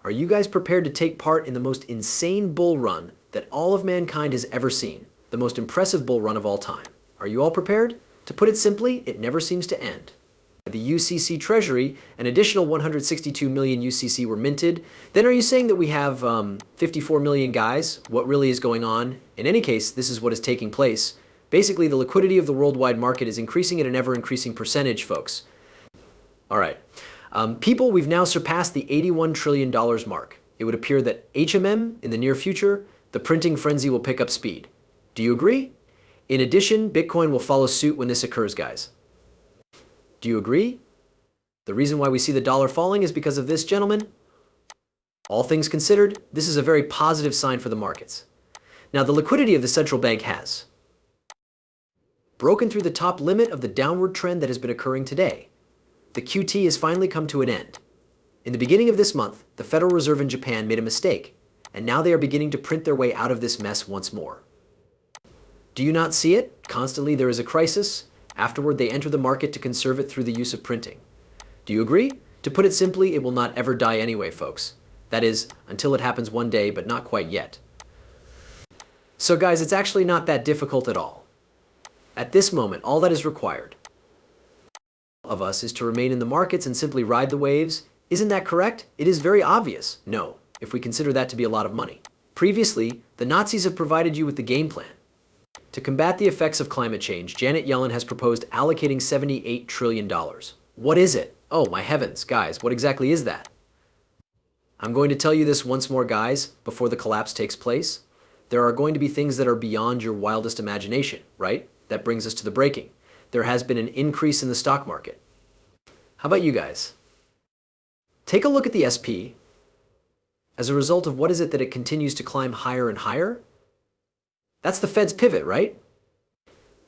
Are you guys prepared to take part in the most insane bull run that all of mankind has ever seen? The most impressive bull run of all time. Are you all prepared? To put it simply, it never seems to end. The UCC Treasury, an additional 162 million UCC were minted. Then are you saying that we have 54 million guys? What really is going on? In any case, this is what is taking place. Basically, the liquidity of the worldwide market is increasing at an ever-increasing percentage, folks. All right. People, we've now surpassed the $81 trillion mark. It would appear that HMM, in the near future, the printing frenzy will pick up speed. Do you agree? In addition, Bitcoin will follow suit when this occurs, guys. Do you agree? The reason why we see the dollar falling is because of this, gentlemen. All things considered, this is a very positive sign for the markets. Now, the liquidity of the central bank has broken through the top limit of the downward trend that has been occurring today. The QT has finally come to an end. In the beginning of this month, the Federal Reserve in Japan made a mistake, and now they are beginning to print their way out of this mess once more. Do you not see it? Constantly there is a crisis. Afterward, they enter the market to conserve it through the use of printing. Do you agree? To put it simply, it will not ever die anyway, folks. That is, until it happens one day, but not quite yet. So guys, it's actually not that difficult at all. At this moment, all that is required of us is to remain in the markets and simply ride the waves. Isn't that correct? It is very obvious. No, if we consider that to be a lot of money. Previously, the Nazis have provided you with the game plan. To combat the effects of climate change, Janet Yellen has proposed allocating $78 trillion. What is it? Oh my heavens, guys, what exactly is that? I'm going to tell you this once more, guys, before the collapse takes place. There are going to be things that are beyond your wildest imagination, right? That brings us to the breaking. There has been an increase in the stock market. How about you guys? Take a look at the SP. As a result of what is it that it continues to climb higher and higher? That's the Fed's pivot, right?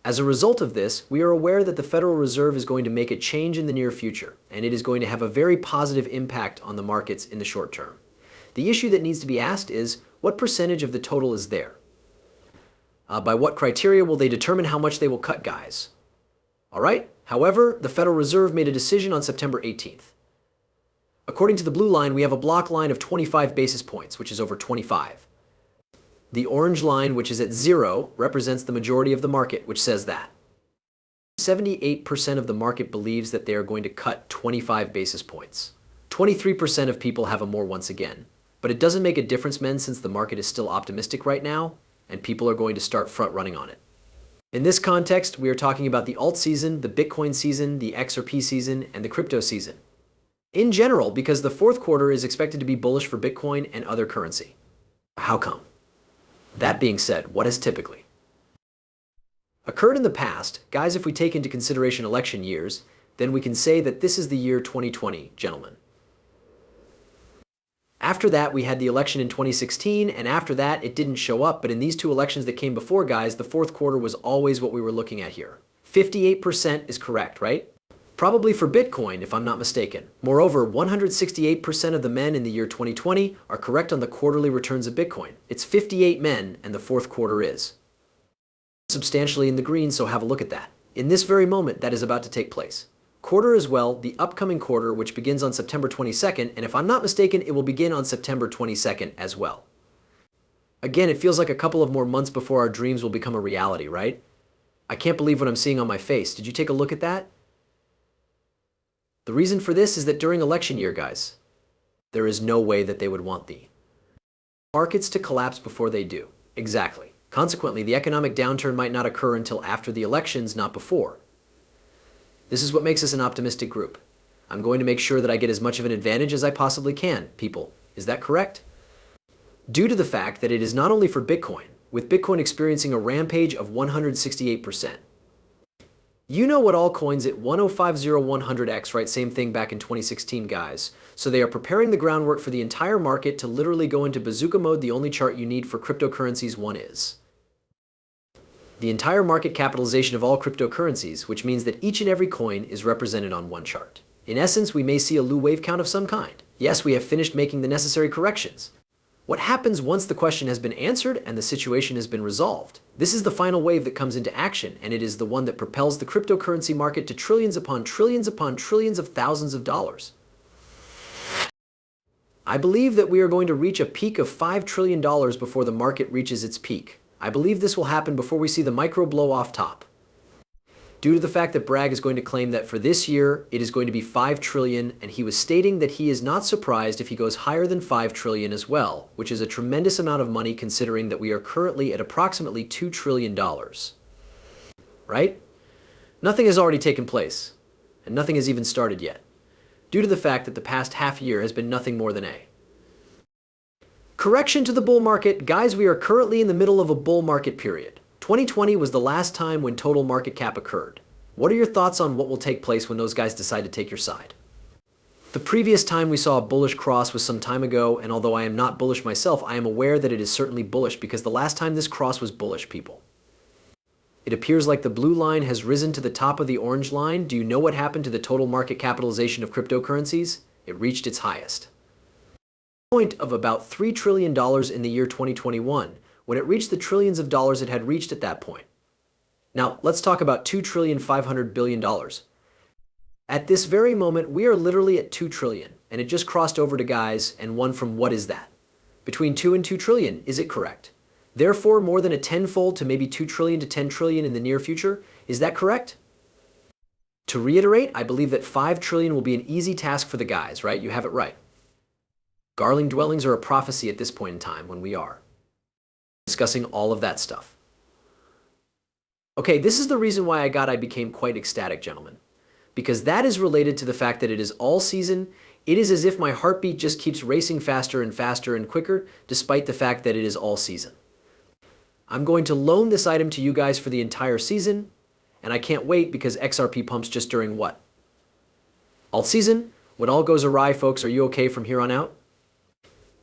As a result of this, we are aware that the Federal Reserve is going to make a change in the near future, and it is going to have a very positive impact on the markets in the short term. The issue that needs to be asked is, what percentage of the total is there? By what criteria will they determine how much they will cut, guys? All right. However, the Federal Reserve made a decision on September 18th. According to the blue line, we have a block line of 25 basis points, which is over 25. The orange line, which is at 0, represents the majority of the market, which says that 78% of the market believes that they are going to cut 25 basis points. 23% of people have a more once again. But it doesn't make a difference, men, since the market is still optimistic right now, and people are going to start front running on it. In this context, we are talking about the alt season, the Bitcoin season, the XRP season, and the crypto season. In general, because the fourth quarter is expected to be bullish for Bitcoin and other currency. How come? That being said, what has typically occurred in the past, guys, if we take into consideration election years, then we can say that this is the year 2020, gentlemen. After that, we had the election in 2016, and after that, it didn't show up, but in these two elections that came before, guys, the fourth quarter was always what we were looking at here. 58% is correct, right? Probably for Bitcoin, if I'm not mistaken. Moreover, 168% of the men in the year 2020 are correct on the quarterly returns of Bitcoin. It's 58 men, and the fourth quarter is substantially in the green, so have a look at that. In this very moment, that is about to take place. Quarter as well, the upcoming quarter, which begins on September 22nd, and if I'm not mistaken, it will begin on September 22nd as well. Again, it feels like a couple of more months before our dreams will become a reality, right? I can't believe what I'm seeing on my face. Did you take a look at that? The reason for this is that during election year, guys, there is no way that they would want the markets to collapse before they do. Exactly. Consequently, the economic downturn might not occur until after the elections, not before. This is what makes us an optimistic group. I'm going to make sure that I get as much of an advantage as I possibly can, people. Is that correct? Due to the fact that it is not only for Bitcoin, with Bitcoin experiencing a rampage of 168%. You know what all coins at 1050100x, right? Same thing back in 2016, guys. So they are preparing the groundwork for the entire market to literally go into bazooka mode. The only chart you need for cryptocurrencies, one is the entire market capitalization of all cryptocurrencies, which means that each and every coin is represented on one chart. In essence, we may see a Lu wave count of some kind. Yes, we have finished making the necessary corrections. What happens once the question has been answered and the situation has been resolved? This is the final wave that comes into action, and it is the one that propels the cryptocurrency market to trillions upon trillions upon trillions of thousands of dollars. I believe that we are going to reach a peak of $5 trillion before the market reaches its peak. I believe this will happen before we see the micro blow off top. Due to the fact that Bragg is going to claim that for this year, it is going to be 5 trillion, and he was stating that he is not surprised if he goes higher than 5 trillion as well, which is a tremendous amount of money considering that we are currently at approximately $2 trillion. Right? Nothing has already taken place, and nothing has even started yet, due to the fact that the past half year has been nothing more than a correction to the bull market. Guys, we are currently in the middle of a bull market period. 2020 was the last time when total market cap occurred. What are your thoughts on what will take place when those guys decide to take your side? The previous time we saw a bullish cross was some time ago, and although I am not bullish myself, I am aware that it is certainly bullish because the last time this cross was bullish, people. It appears like the blue line has risen to the top of the orange line. Do you know what happened to the total market capitalization of cryptocurrencies? It reached its highest point of about $3 trillion in the year 2021, when it reached the trillions of dollars it had reached at that point. Now, let's talk about $2.5 trillion. At this very moment, we are literally at 2 trillion, and it just crossed over to guys and one from what is that? Between 2 and 2 trillion, is it correct? Therefore, more than a tenfold to maybe 2 trillion to 10 trillion in the near future. Is that correct? To reiterate, I believe that 5 trillion will be an easy task for the guys, right? You have it right. Garling dwellings are a prophecy at this point in time when we are discussing all of that stuff. Okay, this is the reason why I became quite ecstatic, gentlemen. Because that is related to the fact that it is all season. It is as if my heartbeat just keeps racing faster and faster and quicker, despite the fact that it is all season. I'm going to loan this item to you guys for the entire season, and I can't wait because XRP pumps just during what? All season? When all goes awry, folks, are you okay from here on out?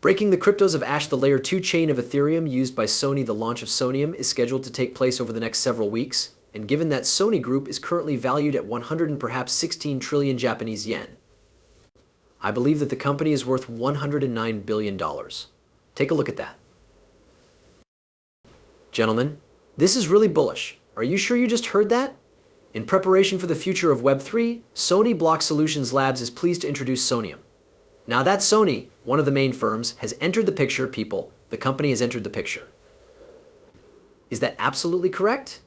Breaking the cryptos of Ash, the layer 2 chain of Ethereum used by Sony. The launch of Sonium is scheduled to take place over the next several weeks, and given that Sony Group is currently valued at 100 and perhaps 16 trillion Japanese yen, I believe that the company is worth $109 billion. Take a look at that. Gentlemen, this is really bullish. Are you sure you just heard that? In preparation for the future of Web3, Sony Block Solutions Labs is pleased to introduce Sonium. Now that Sony, one of the main firms, has entered the picture, people. The company has entered the picture. Is that absolutely correct?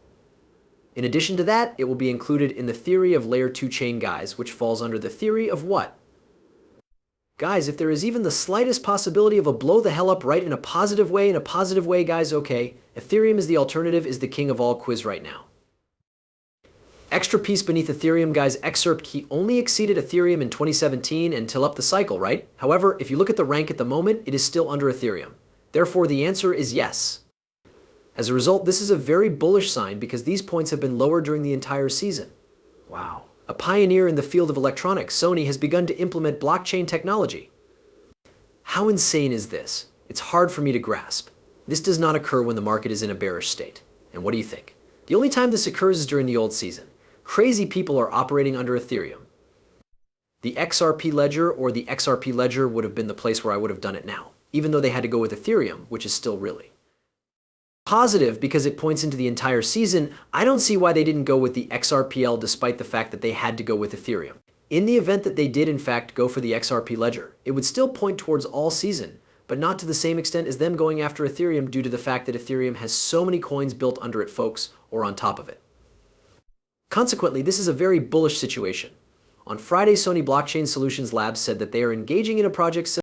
In addition to that, it will be included in the theory of layer 2 chain, guys, which falls under the theory of what? Guys, if there is even the slightest possibility of a blow the hell up right in a positive way, guys, okay, Ethereum is the alternative, is the king of all quiz right now. Extra piece beneath Ethereum, guys, xrp key only exceeded Ethereum in 2017 until up the cycle, right? However, if you look at the rank at the moment, it is still under Ethereum. Therefore, the answer is yes. As a result, this is a very bullish sign because these points have been lower during the entire season. Wow. A pioneer in the field of electronics, Sony has begun to implement blockchain technology. How insane is this? It's hard for me to grasp. This does not occur when the market is in a bearish state. And what do you think? The only time this occurs is during the old season. Crazy people are operating under Ethereum. The XRP ledger or the XRP ledger would have been the place where I would have done it now, even though they had to go with Ethereum, which is still really positive because it points into the entire season. I don't see why they didn't go with the XRPL despite the fact that they had to go with Ethereum. In the event that they did in fact go for the XRP ledger, it would still point towards all season, but not to the same extent as them going after Ethereum due to the fact that Ethereum has so many coins built under it, folks, or on top of it. Consequently, this is a very bullish situation. On Friday, Sony Blockchain Solutions Labs said that they are engaging in a project